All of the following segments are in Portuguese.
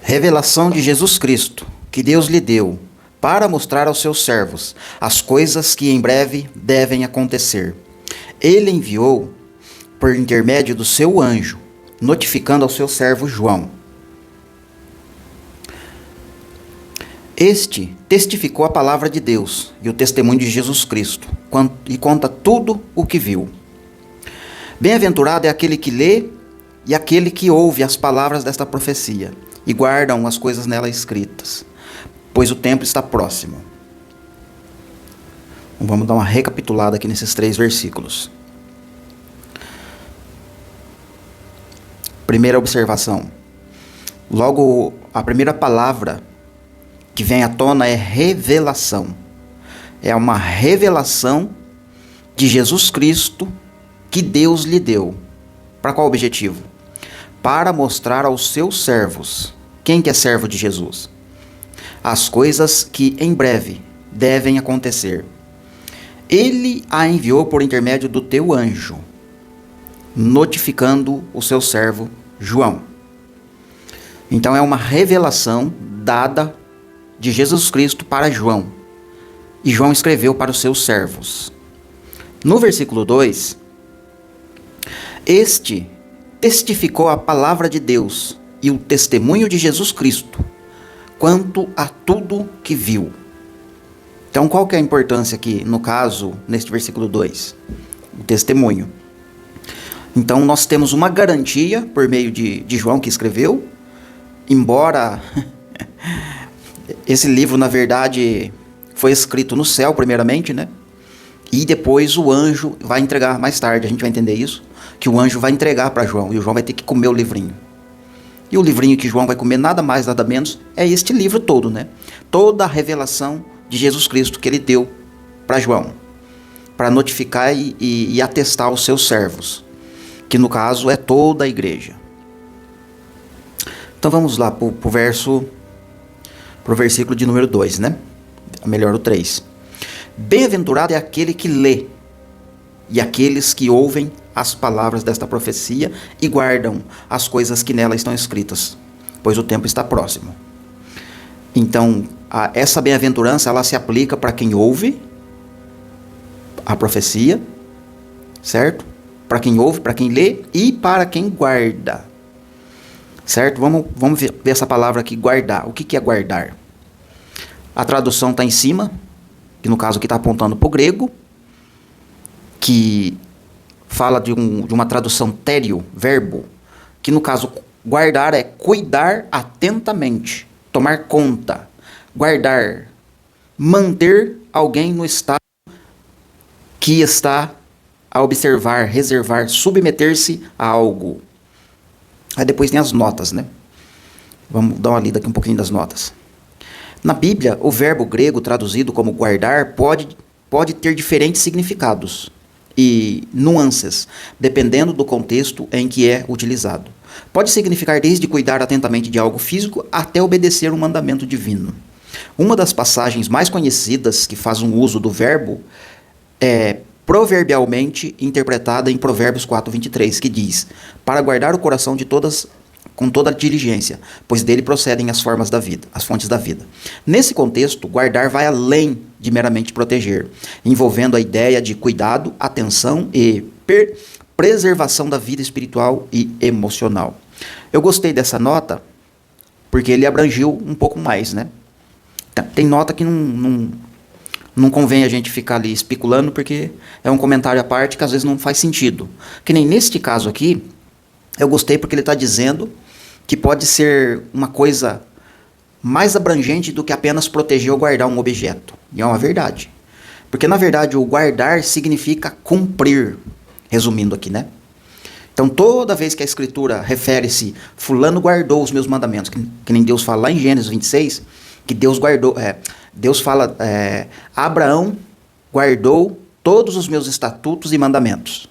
Revelação de Jesus Cristo, que Deus lhe deu, para mostrar aos seus servos as coisas que em breve devem acontecer. Ele enviou por intermédio do seu anjo, notificando ao seu servo João. Este testificou a palavra de Deus e o testemunho de Jesus Cristo, e conta tudo o que viu. Bem-aventurado é aquele que lê e aquele que ouve as palavras desta profecia e guardam as coisas nela escritas, pois o tempo está próximo. Vamos dar uma recapitulada aqui nesses 3 versículos. Primeira observação. Logo, a primeira palavra que vem à tona é revelação. É uma revelação de Jesus Cristo que Deus lhe deu. Para qual objetivo? Para mostrar aos seus servos. Quem que é servo de Jesus? As coisas que em breve devem acontecer. Ele a enviou por intermédio do teu anjo, notificando o seu servo João. Então é uma revelação dada de Jesus Cristo para João. E João escreveu para os seus servos. No versículo 2, este testificou a palavra de Deus e o testemunho de Jesus Cristo, quanto a tudo que viu. Então, qual que é a importância aqui, no caso, neste versículo 2? O testemunho. Então, nós temos uma garantia, por meio de João que escreveu, embora esse livro, na verdade, foi escrito no céu, primeiramente, né? E depois o anjo vai entregar, mais tarde, a gente vai entender isso, que o anjo vai entregar para João, e o João vai ter que comer o livrinho. E o livrinho que João vai comer, nada mais, nada menos, é este livro todo, né? Toda a revelação de Jesus Cristo que ele deu para João, para notificar e atestar os seus servos, que no caso é toda a igreja. Então vamos lá para o versículo de número 2, né? Melhor, o 3. Bem-aventurado é aquele que lê, e aqueles que ouvem as palavras desta profecia e guardam as coisas que nela estão escritas, pois o tempo está próximo. Então, essa bem-aventurança, ela se aplica para quem ouve a profecia, certo? Para quem ouve, para quem lê e para quem guarda, certo? Vamos ver essa palavra aqui, guardar. O que é guardar? A tradução está em cima, que no caso aqui está apontando para o grego, que fala de uma tradução tério, verbo, que no caso guardar é cuidar atentamente, tomar conta, guardar, manter alguém no estado que está a observar, reservar, submeter-se a algo. Aí depois tem as notas, né? Vamos dar uma lida aqui um pouquinho das notas. Na Bíblia, o verbo grego traduzido como guardar pode ter diferentes significados e nuances, dependendo do contexto em que é utilizado. Pode significar desde cuidar atentamente de algo físico até obedecer um mandamento divino. Uma das passagens mais conhecidas que faz um uso do verbo é proverbialmente interpretada em Provérbios 4:23, que diz: para guardar o coração com toda a diligência, pois dele procedem as formas da vida, as fontes da vida. Nesse contexto, guardar vai além de meramente proteger, envolvendo a ideia de cuidado, atenção e preservação da vida espiritual e emocional. Eu gostei dessa nota porque ele abrangiu um pouco mais, né? Tem nota que não convém a gente ficar ali especulando, porque é um comentário à parte que às vezes não faz sentido. Que nem neste caso aqui, eu gostei porque ele está dizendo que pode ser uma coisa mais abrangente do que apenas proteger ou guardar um objeto. E é uma verdade. Porque, na verdade, o guardar significa cumprir, resumindo aqui, né? Então, toda vez que a Escritura refere-se, fulano guardou os meus mandamentos, que nem Deus fala lá em Gênesis 26, que Deus guardou, Deus fala, Abraão guardou todos os meus estatutos e mandamentos.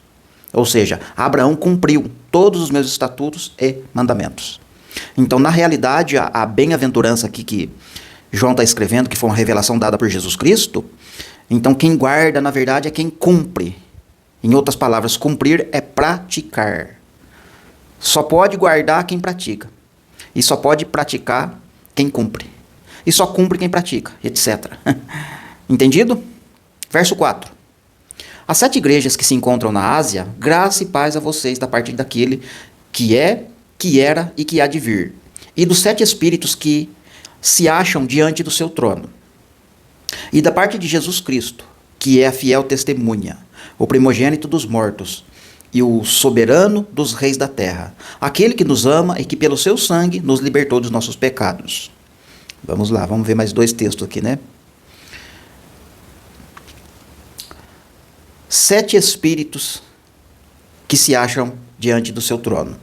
Ou seja, Abraão cumpriu todos os meus estatutos e mandamentos. Então, na realidade, a bem-aventurança aqui que João está escrevendo, que foi uma revelação dada por Jesus Cristo, então quem guarda, na verdade, é quem cumpre. Em outras palavras, cumprir é praticar. Só pode guardar quem pratica. E só pode praticar quem cumpre. E só cumpre quem pratica, etc. Entendido? Verso 4. As 7 igrejas que se encontram na Ásia, graça e paz a vocês da parte daquele que é, que era e que há de vir, e dos 7 espíritos que se acham diante do seu trono, e da parte de Jesus Cristo, que é a fiel testemunha, o primogênito dos mortos, e o soberano dos reis da terra, aquele que nos ama e que pelo seu sangue nos libertou dos nossos pecados. Vamos lá, vamos ver mais 2 textos aqui, né? 7 espíritos que se acham diante do seu trono.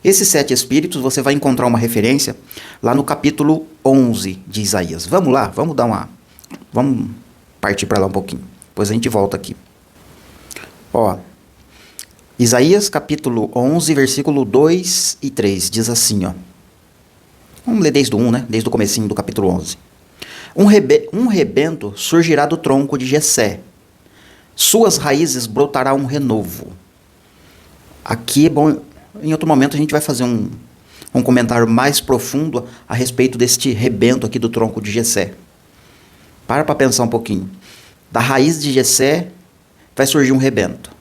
Esses 7 espíritos você vai encontrar uma referência lá no capítulo 11 de Isaías. Vamos lá, vamos partir para lá um pouquinho. Depois a gente volta aqui. Ó, Isaías capítulo 11, versículo 2 e 3, diz assim, ó. Vamos ler desde o 1, né? Desde o comecinho do capítulo 11. Um rebento surgirá do tronco de Jessé. Suas raízes brotará um renovo. Aqui é bom, em outro momento a gente vai fazer um comentário mais profundo a respeito deste rebento aqui do tronco de Jessé. Para pensar um pouquinho. Da raiz de Jessé vai surgir um rebento.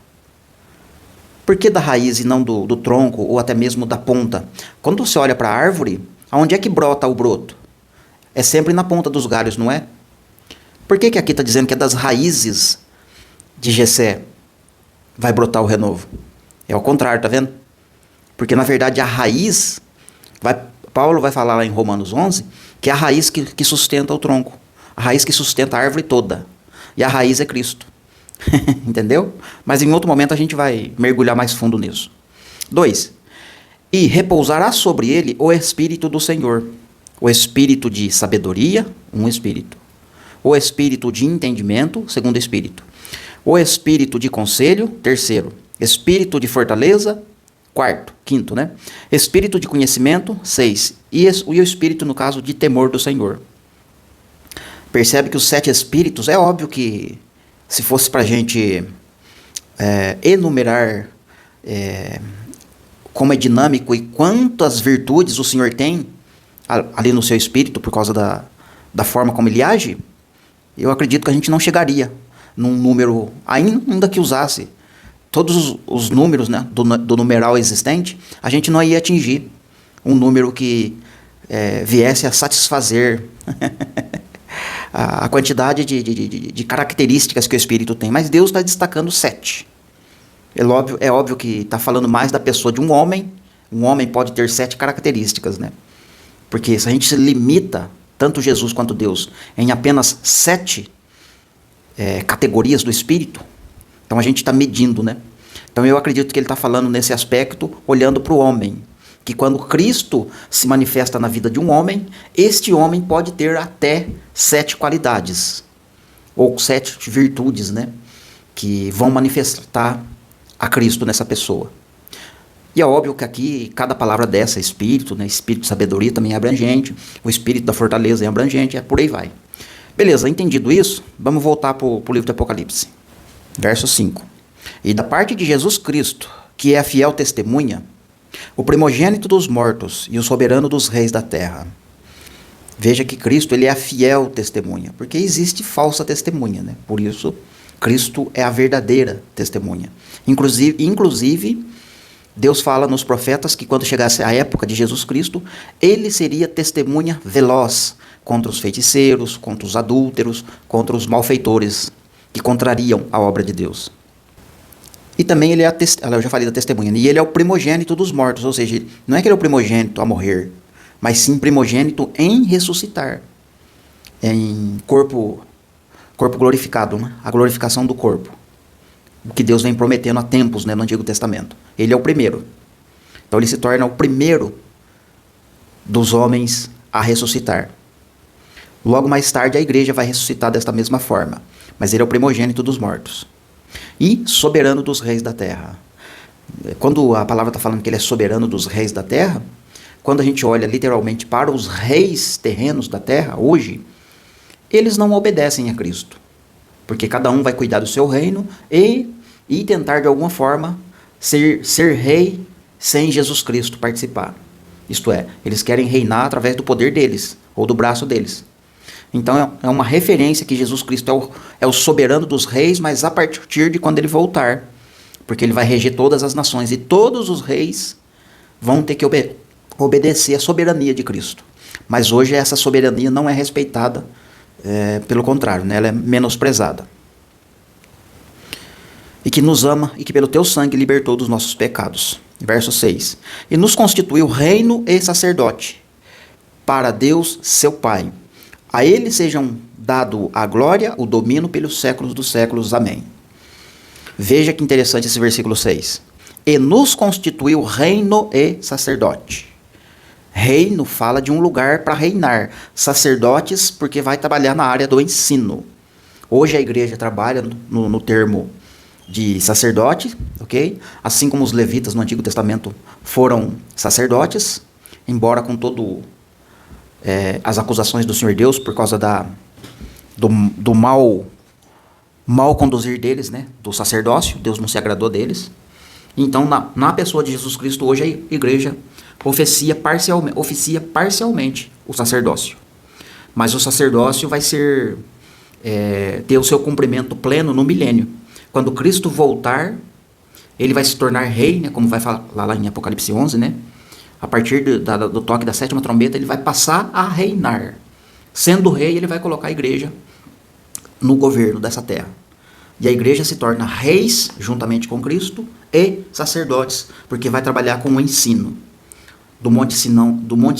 Por que da raiz e não do tronco ou até mesmo da ponta? Quando você olha para a árvore, aonde é que brota o broto? É sempre na ponta dos galhos, não é? Por que aqui está dizendo que é das raízes de Jessé vai brotar o renovo? É ao contrário, tá vendo? Porque na verdade a raiz, Paulo vai falar lá em Romanos 11, que é a raiz que sustenta o tronco. A raiz que sustenta a árvore toda. E a raiz é Cristo. Entendeu? Mas em outro momento a gente vai mergulhar mais fundo nisso. 2. E repousará sobre ele o Espírito do Senhor. O Espírito de sabedoria, um Espírito. O Espírito de entendimento, segundo Espírito. O Espírito de conselho, terceiro. Espírito de fortaleza, quinto, né? Espírito de conhecimento, 6. E o Espírito, no caso, de temor do Senhor. Percebe que os 7 Espíritos, é óbvio que se fosse para a gente enumerar como é dinâmico e quantas virtudes o Senhor tem ali no seu Espírito, por causa da forma como ele age, eu acredito que a gente não chegaria num número, ainda que usasse todos os números, né, do numeral existente, a gente não ia atingir um número que viesse a satisfazer a quantidade de características que o Espírito tem. Mas Deus está destacando 7. É óbvio que está falando mais da pessoa de um homem. Um homem pode ter 7 características, né? Porque se a gente se limita, tanto Jesus quanto Deus, em apenas 7 categorias do Espírito, então a gente está medindo, né? Então eu acredito que ele está falando nesse aspecto, olhando para o homem. Que quando Cristo se manifesta na vida de um homem, este homem pode ter até 7 qualidades, ou 7 virtudes, né? Que vão manifestar a Cristo nessa pessoa. E é óbvio que aqui, cada palavra dessa, espírito, né? Espírito de sabedoria também é abrangente, o espírito da fortaleza é abrangente, por aí vai. Beleza, entendido isso, vamos voltar para o livro de Apocalipse. Verso 5. E da parte de Jesus Cristo, que é a fiel testemunha, o primogênito dos mortos e o soberano dos reis da terra. Veja que Cristo, ele é a fiel testemunha, porque existe falsa testemunha, né? Por isso, Cristo é a verdadeira testemunha. Inclusive, Deus fala nos profetas que quando chegasse a época de Jesus Cristo, ele seria testemunha veloz contra os feiticeiros, contra os adúlteros, contra os malfeitores que contrariam a obra de Deus. E também ele é eu já falei da testemunha, e ele é o primogênito dos mortos, ou seja, não é que ele é o primogênito a morrer, mas sim primogênito em ressuscitar, em corpo glorificado, né? A glorificação do corpo, o que Deus vem prometendo há tempos, né, no Antigo Testamento. Ele é o primeiro, então ele se torna o primeiro dos homens a ressuscitar. Logo mais tarde a igreja vai ressuscitar desta mesma forma, mas ele é o primogênito dos mortos. E soberano dos reis da terra. Quando a palavra está falando que ele é soberano dos reis da terra, quando a gente olha literalmente para os reis terrenos da terra, hoje, eles não obedecem a Cristo. Porque cada um vai cuidar do seu reino e tentar de alguma forma ser rei sem Jesus Cristo participar. Isto é, eles querem reinar através do poder deles, ou do braço deles. Então é uma referência que Jesus Cristo é o soberano dos reis, mas a partir de quando ele voltar. Porque ele vai reger todas as nações, e todos os reis vão ter que obedecer à soberania de Cristo. Mas hoje essa soberania não é respeitada, pelo contrário, né? Ela é menosprezada. E que nos ama e que pelo teu sangue libertou dos nossos pecados. Verso 6. E nos constituiu reino e sacerdote para Deus seu Pai. A ele sejam dado a glória, o domínio pelos séculos dos séculos. Amém. Veja que interessante esse versículo 6. E nos constituiu reino e sacerdote. Reino fala de um lugar para reinar. Sacerdotes, porque vai trabalhar na área do ensino. Hoje a igreja trabalha no termo de sacerdote, ok? Assim como os levitas no Antigo Testamento foram sacerdotes, embora com todo as acusações do Senhor Deus por causa do mal conduzir deles, né? Do sacerdócio, Deus não se agradou deles. Então, na pessoa de Jesus Cristo, hoje a igreja oficia parcialmente o sacerdócio. Mas o sacerdócio vai ter o seu cumprimento pleno no milênio. Quando Cristo voltar, ele vai se tornar rei, né? Como vai falar lá em Apocalipse 11, né? A partir do toque da 7ª trombeta, ele vai passar a reinar. Sendo rei, ele vai colocar a igreja no governo dessa terra. E a igreja se torna reis, juntamente com Cristo, e sacerdotes, porque vai trabalhar com o ensino. Do Monte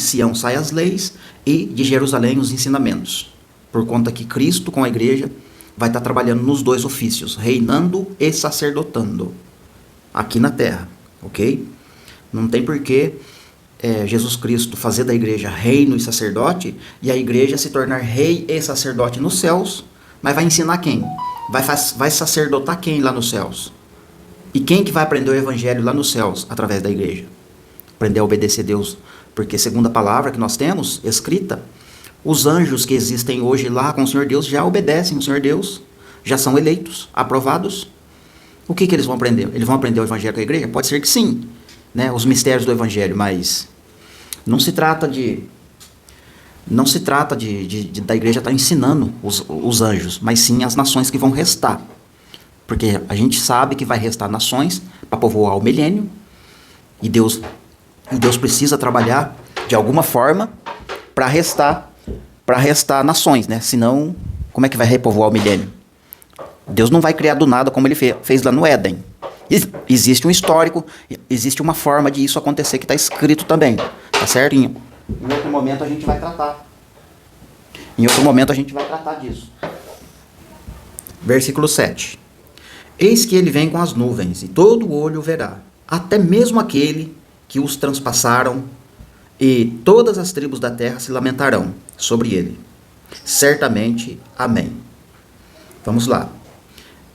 Sião saem as leis, e de Jerusalém os ensinamentos. Por conta que Cristo, com a igreja, vai estar trabalhando nos dois ofícios, reinando e sacerdotando, aqui na terra, ok? Não tem porquê Jesus Cristo fazer da igreja reino e sacerdote, e a igreja se tornar rei e sacerdote nos céus, mas vai ensinar quem? Vai sacerdotar quem lá nos céus? E quem que vai aprender o evangelho lá nos céus, através da igreja? Aprender a obedecer a Deus, porque segundo a palavra que nós temos, escrita, os anjos que existem hoje lá com o Senhor Deus já obedecem o Senhor Deus, já são eleitos, aprovados. O que eles vão aprender? Eles vão aprender o evangelho com a igreja? Pode ser que sim, né? Os mistérios do evangelho, mas não se trata da igreja estar ensinando os anjos, mas sim as nações que vão restar. Porque a gente sabe que vai restar nações para povoar o milênio, e Deus precisa trabalhar de alguma forma para restar nações, né? Senão, como é que vai repovoar o milênio? Deus não vai criar do nada como ele fez lá no Éden. Existe um histórico, existe uma forma de isso acontecer que está escrito também, tá certo? Em outro momento a gente vai tratar. Disso. Versículo 7. Eis que ele vem com as nuvens, e todo olho o verá, até mesmo aquele que os transpassaram, e todas as tribos da terra se lamentarão sobre ele. Certamente. Amém. Vamos lá.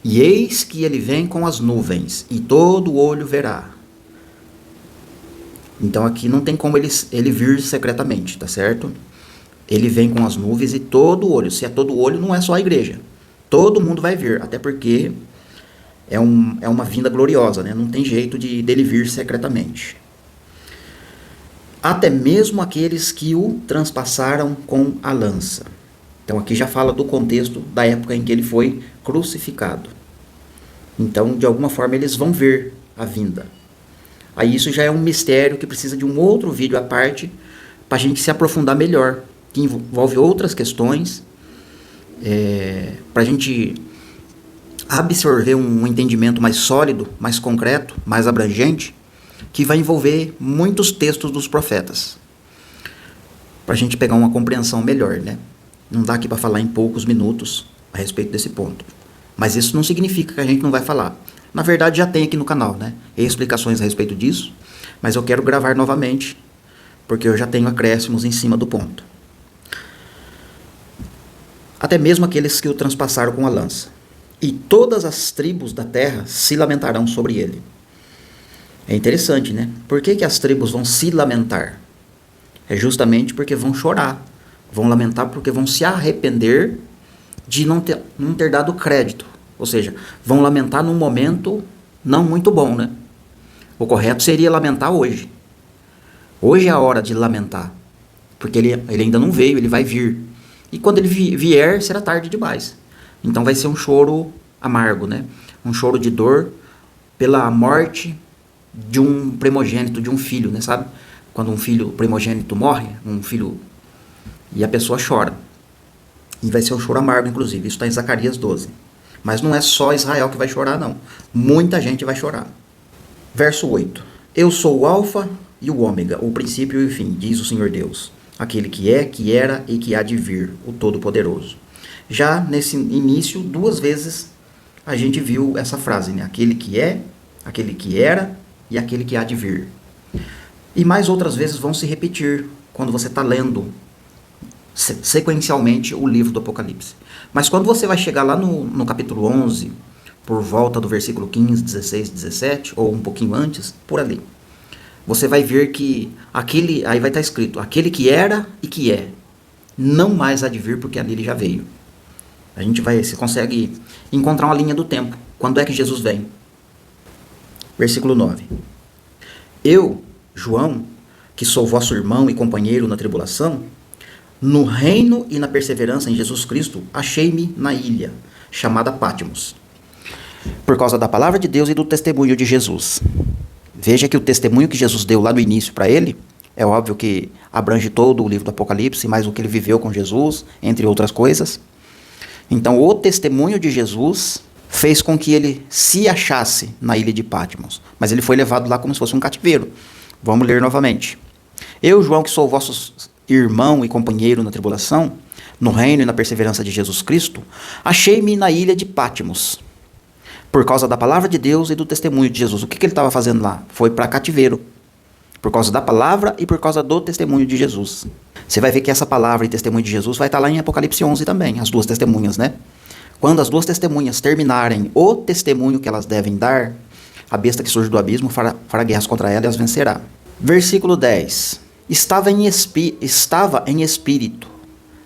E eis que ele vem com as nuvens, e todo olho verá. Então aqui não tem como ele vir secretamente, tá certo? Ele vem com as nuvens e todo olho. Se é todo olho, não é só a igreja. Todo mundo vai vir, até porque é uma vinda gloriosa, né? Não tem jeito dele vir secretamente. Até mesmo aqueles que o transpassaram com a lança. Então aqui já fala do contexto da época em que ele foi crucificado. Então, de alguma forma, eles vão ver a vinda. Aí isso já é um mistério que precisa de um outro vídeo à parte para a gente se aprofundar melhor, que envolve outras questões, para a gente absorver um entendimento mais sólido, mais concreto, mais abrangente, que vai envolver muitos textos dos profetas, para a gente pegar uma compreensão melhor, né? Não dá aqui para falar em poucos minutos a respeito desse ponto. Mas isso não significa que a gente não vai falar. Na verdade, já tem aqui no canal, né? Explicações a respeito disso, mas eu quero gravar novamente, porque eu já tenho acréscimos em cima do ponto. Até mesmo aqueles que o transpassaram com a lança. E todas as tribos da terra se lamentarão sobre ele. É interessante, né? Por que as tribos vão se lamentar? É justamente porque vão chorar. Vão lamentar porque vão se arrepender de não ter dado crédito. Ou seja, vão lamentar num momento não muito bom, né? O correto seria lamentar hoje. Hoje é a hora de lamentar, porque ele ainda não veio, ele vai vir. E quando ele vier, será tarde demais. Então vai ser um choro amargo, né? Um choro de dor pela morte de um primogênito, de um filho, né? Sabe? Quando um filho primogênito morre, um filho, e a pessoa chora. E vai ser um choro amargo, inclusive. Isso está em Zacarias 12. Mas não é só Israel que vai chorar, não. Muita gente vai chorar. Verso 8. Eu sou o Alfa e o Ômega, o princípio e o fim, diz o Senhor Deus, aquele que é, que era e que há de vir, o Todo-Poderoso. Já nesse início, 2 vezes a gente viu essa frase, né? Aquele que é, aquele que era e aquele que há de vir. E mais outras vezes vão se repetir quando você está lendo sequencialmente o livro do Apocalipse. Mas quando você vai chegar lá no capítulo 11, por volta do versículo 15, 16, 17, ou um pouquinho antes, por ali, você vai ver que aí vai estar escrito, aquele que era e que é, não mais há de vir, porque ali ele já veio. Você consegue encontrar uma linha do tempo. Quando é que Jesus vem? Versículo 9. Eu, João, que sou vosso irmão e companheiro na tribulação, no reino e na perseverança em Jesus Cristo, achei-me na ilha, chamada Patmos, por causa da palavra de Deus e do testemunho de Jesus. Veja que o testemunho que Jesus deu lá no início para ele, é óbvio que abrange todo o livro do Apocalipse, mais o que ele viveu com Jesus, entre outras coisas. Então, o testemunho de Jesus fez com que ele se achasse na ilha de Patmos, mas ele foi levado lá como se fosse um cativeiro. Vamos ler novamente. Eu, João, que sou vosso irmão e companheiro na tribulação, no reino e na perseverança de Jesus Cristo, achei-me na ilha de Patmos, por causa da palavra de Deus e do testemunho de Jesus. O que ele estava fazendo lá? Foi para cativeiro, por causa da palavra e por causa do testemunho de Jesus. Você vai ver que essa palavra e testemunho de Jesus vai estar lá em Apocalipse 11 também, as 2 testemunhas, né? Quando as 2 testemunhas terminarem o testemunho que elas devem dar, a besta que surge do abismo fará guerras contra ela e as vencerá. Versículo 10. Estava em espírito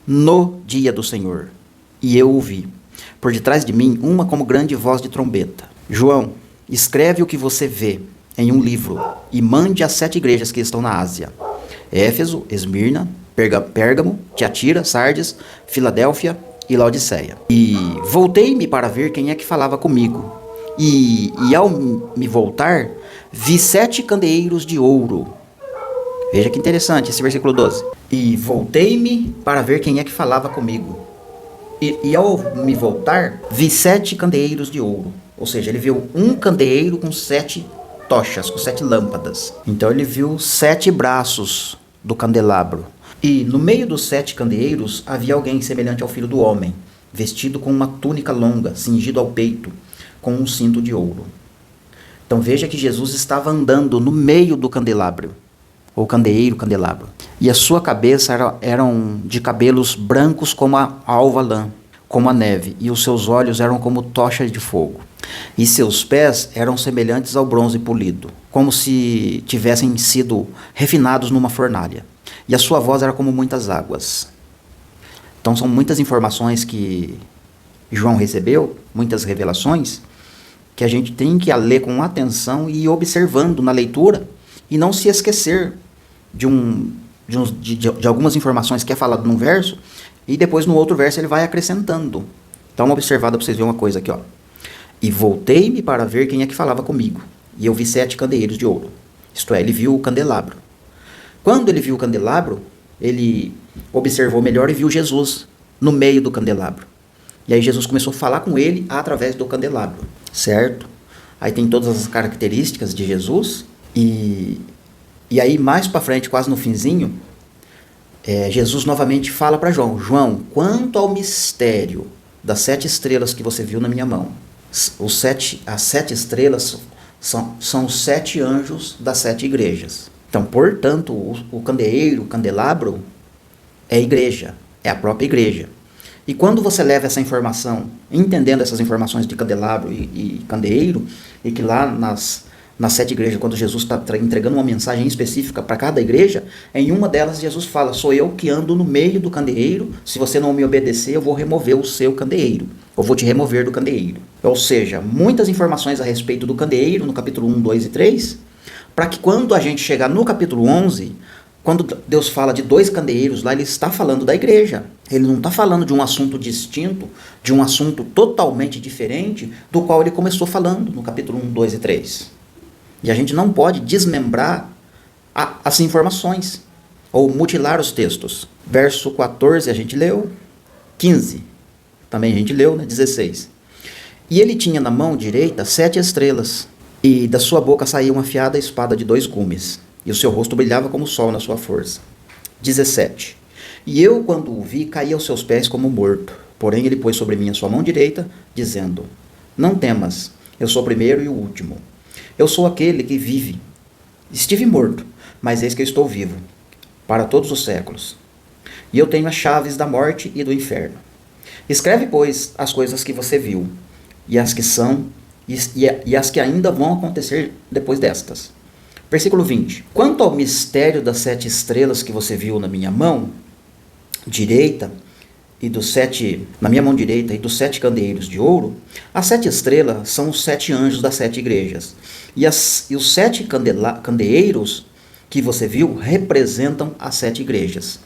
no dia do Senhor, e eu ouvi, por detrás de mim, uma como grande voz de trombeta. João, escreve o que você vê em um livro e mande às 7 igrejas que estão na Ásia: Éfeso, Esmirna, Pérgamo, Tiatira, Sardes, Filadélfia e Laodiceia. E voltei-me para ver quem é que falava comigo. E ao me voltar, vi 7 candeeiros de ouro. Veja que interessante esse versículo 12. E voltei-me para ver quem é que falava comigo. E ao me voltar, vi 7 candeeiros de ouro. Ou seja, ele viu um candeeiro com 7 tochas, com 7 lâmpadas. Então ele viu 7 braços do candelabro. E no meio dos 7 candeeiros havia alguém semelhante ao Filho do Homem, vestido com uma túnica longa, cingido ao peito, com um cinto de ouro. Então veja que Jesus estava andando no meio do candelabro, ou candeeiro, candelabro. E a sua cabeça eram de cabelos brancos como a alva lã, como a neve, e os seus olhos eram como tochas de fogo. E seus pés eram semelhantes ao bronze polido, como se tivessem sido refinados numa fornalha. E a sua voz era como muitas águas. Então são muitas informações que João recebeu, muitas revelações, que a gente tem que ler com atenção e ir observando na leitura, e não se esquecer de algumas informações que é falado num verso, e depois no outro verso ele vai acrescentando. Dá uma observada para vocês verem uma coisa aqui, ó. E voltei-me para ver quem é que falava comigo. E eu vi 7 candeeiros de ouro. Isto é, ele viu o candelabro. Quando ele viu o candelabro, ele observou melhor e viu Jesus no meio do candelabro. E aí Jesus começou a falar com ele através do candelabro, certo? Aí tem todas as características de Jesus. E aí mais para frente, quase no finzinho, Jesus novamente fala para João: João, quanto ao mistério das 7 estrelas que você viu na minha mão, as 7 estrelas são os 7 anjos das 7 igrejas. Então, portanto, o candeeiro, o candelabro, é a igreja, é a própria igreja. E quando você leva essa informação, entendendo essas informações de candelabro e candeeiro, e que lá nas 7 igrejas, quando Jesus está entregando uma mensagem específica para cada igreja, em uma delas Jesus fala: sou eu que ando no meio do candeeiro, se você não me obedecer, eu vou remover o seu candeeiro, eu vou te remover do candeeiro. Ou seja, muitas informações a respeito do candeeiro, no capítulo 1, 2 e 3, para que quando a gente chegar no capítulo 11, Quando Deus fala de 2 candeeiros lá, ele está falando da igreja. Ele não está falando de um assunto distinto, de um assunto totalmente diferente do qual ele começou falando no capítulo 1, 2 e 3. E a gente não pode desmembrar as informações ou mutilar os textos. Verso 14 a gente leu, 15 também a gente leu, né? 16. E ele tinha na mão direita 7 estrelas, e da sua boca saía uma afiada espada de 2 gumes. E o seu rosto brilhava como o sol na sua força. 17. E eu, quando o vi, caí aos seus pés como morto. Porém, ele pôs sobre mim a sua mão direita, dizendo: Não temas, eu sou o primeiro e o último. Eu sou aquele que vive. Estive morto, mas eis que eu estou vivo, para todos os séculos. E eu tenho as chaves da morte e do inferno. Escreve, pois, as coisas que você viu, e as que são, e as que ainda vão acontecer depois destas. Versículo 20. Quanto ao mistério das 7 estrelas que você viu na minha mão direita, na minha mão direita, e dos 7 candeeiros de ouro, as 7 estrelas são os 7 anjos das 7 igrejas. E os 7 candeeiros que você viu representam as 7 igrejas.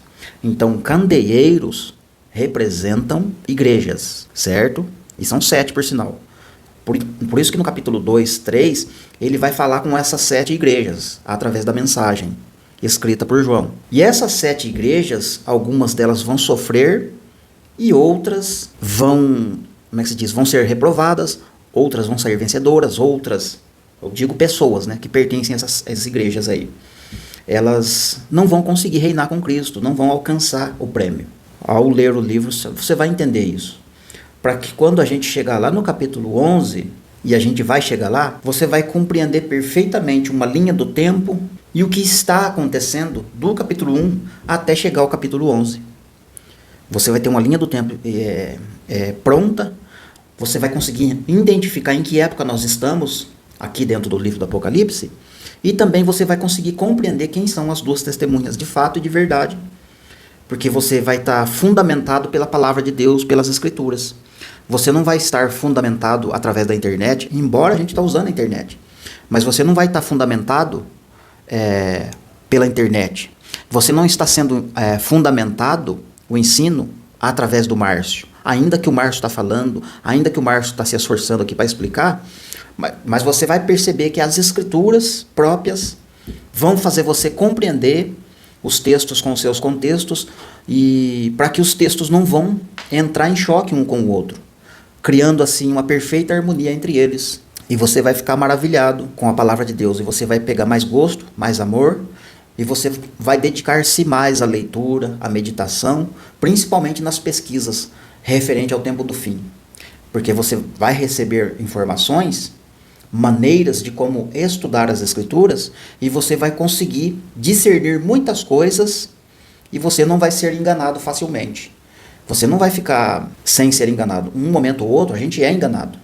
Então, candeeiros representam igrejas, certo? E são 7, por sinal. Por isso que no capítulo 2, 3, ele vai falar com essas 7 igrejas, através da mensagem escrita por João. E essas 7 igrejas, algumas delas vão sofrer e outras vão, como é que se diz, vão ser reprovadas, outras vão sair vencedoras, outras, eu digo pessoas, né, que pertencem a essas igrejas aí. Elas não vão conseguir reinar com Cristo, não vão alcançar o prêmio. Ao ler o livro, você vai entender isso. Para que quando a gente chegar lá no capítulo 11, e a gente vai chegar lá, você vai compreender perfeitamente uma linha do tempo e o que está acontecendo do capítulo 1 até chegar ao capítulo 11. Você vai ter uma linha do tempo pronta, você vai conseguir identificar em que época nós estamos, aqui dentro do livro do Apocalipse, e também você vai conseguir compreender quem são as 2 testemunhas de fato e de verdade, porque você vai estar fundamentado pela palavra de Deus, pelas Escrituras. Você não vai estar fundamentado através da internet, embora a gente está usando a internet. Mas você não vai estar fundamentado pela internet. Você não está sendo fundamentado, o ensino, através do Márcio. Ainda que o Márcio está falando, ainda que o Márcio está se esforçando aqui para explicar, mas você vai perceber que as escrituras próprias vão fazer você compreender os textos com os seus contextos, e para que os textos não vão entrar em choque um com o outro, criando assim uma perfeita harmonia entre eles. E você vai ficar maravilhado com a palavra de Deus, e você vai pegar mais gosto, mais amor, e você vai dedicar-se mais à leitura, à meditação, principalmente nas pesquisas referente ao tempo do fim. Porque você vai receber informações, maneiras de como estudar as Escrituras, e você vai conseguir discernir muitas coisas, e você não vai ser enganado facilmente. Você não vai ficar sem ser enganado. Um momento ou outro a gente é enganado,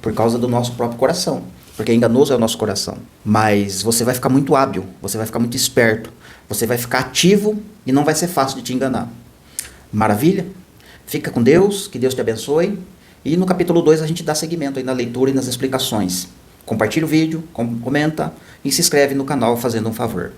por causa do nosso próprio coração, porque enganoso é o nosso coração. Mas você vai ficar muito hábil, você vai ficar muito esperto, você vai ficar ativo e não vai ser fácil de te enganar. Maravilha? Fica com Deus, que Deus te abençoe. E no capítulo 2 a gente dá seguimento aí na leitura e nas explicações. Compartilha o vídeo, comenta e se inscreve no canal fazendo um favor.